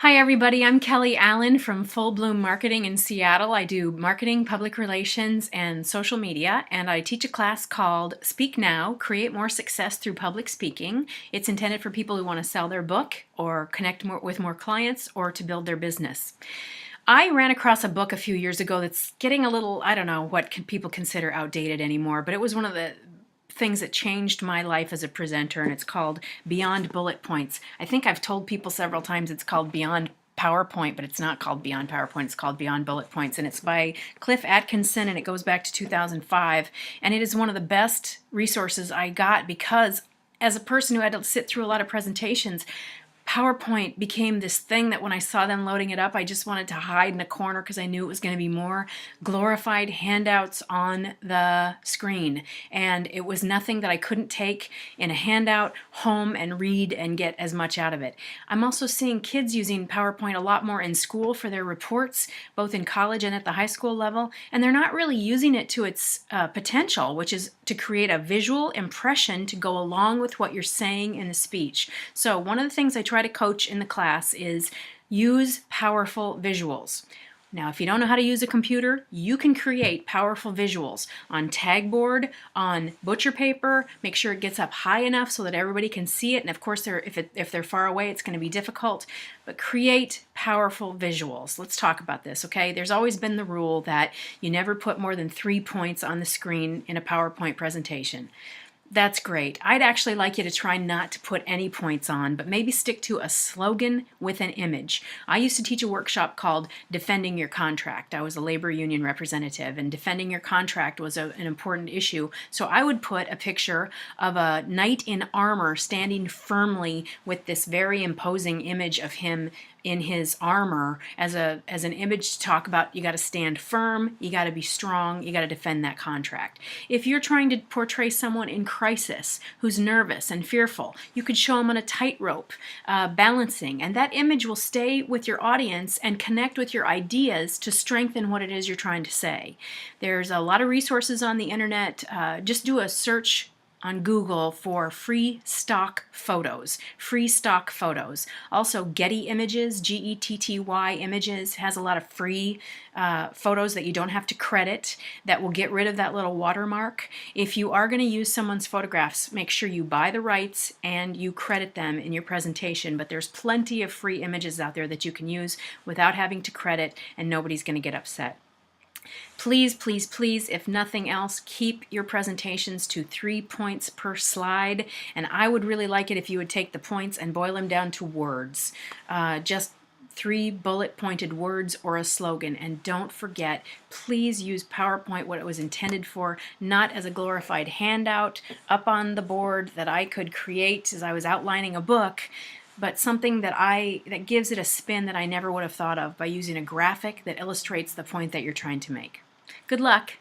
Hi everybody, I'm Kelly Allen from Full Bloom Marketing in Seattle. I do marketing, public relations, and social media, and I teach a class called Speak Now, Create More Success Through Public Speaking. It's intended for people who want to sell their book or connect with more clients or to build their business. I ran across a book a few years ago that's getting a little, I don't know what people consider outdated anymore, but it was one of the things that changed my life as a presenter, and it's called Beyond Bullet Points. I think I've told people several times it's called Beyond PowerPoint, but it's not called Beyond PowerPoint, it's called Beyond Bullet Points, and it's by Cliff Atkinson, and it goes back to 2005, and it is one of the best resources I got because as a person who had to sit through a lot of presentations, PowerPoint became this thing that when I saw them loading it up, I just wanted to hide in a corner because I knew it was going to be more glorified handouts on the screen. And it was nothing that I couldn't take in a handout home and read and get as much out of it. I'm also seeing kids using PowerPoint a lot more in school for their reports, both in college and at the high school level. And they're not really using it to its potential, which is to create a visual impression to go along with what you're saying in the speech. So one of the things I try to coach in the class is use powerful visuals. Now, if you don't know how to use a computer, you can create powerful visuals on tagboard, on butcher paper. Make sure it gets up high enough so that everybody can see it. And of course, if they're far away, it's going to be difficult. But create powerful visuals. Let's talk about this, okay? There's always been the rule that you never put more than 3 points on the screen in a PowerPoint presentation. That's great. I'd actually like you to try not to put any points on, but maybe stick to a slogan with an image. I used to teach a workshop called Defending Your Contract. I was a labor union representative, and defending your contract was an important issue. So I would put a picture of a knight in armor standing firmly with this very imposing image of him in his armor as an image to talk about you got to stand firm, you got to be strong, you got to defend that contract. If you're trying to portray someone in crisis who's nervous and fearful, you could show them on a tightrope balancing, and that image will stay with your audience and connect with your ideas to strengthen what it is you're trying to say. There's a lot of resources on the internet. Just do a search on Google for free stock photos. Free stock photos. Also Getty Images, Getty Images, has a lot of free photos that you don't have to credit that will get rid of that little watermark. If you are going to use someone's photographs, make sure you buy the rights and you credit them in your presentation. But there's plenty of free images out there that you can use without having to credit, and nobody's going to get upset. Please, please, please, if nothing else, keep your presentations to 3 points per slide. And I would really like it if you would take the points and boil them down to words. Just 3 bullet-pointed words or a slogan. And don't forget, please use PowerPoint what it was intended for, not as a glorified handout up on the board that I could create as I was outlining a book, but something that gives it a spin that I never would have thought of by using a graphic that illustrates the point that you're trying to make. Good luck.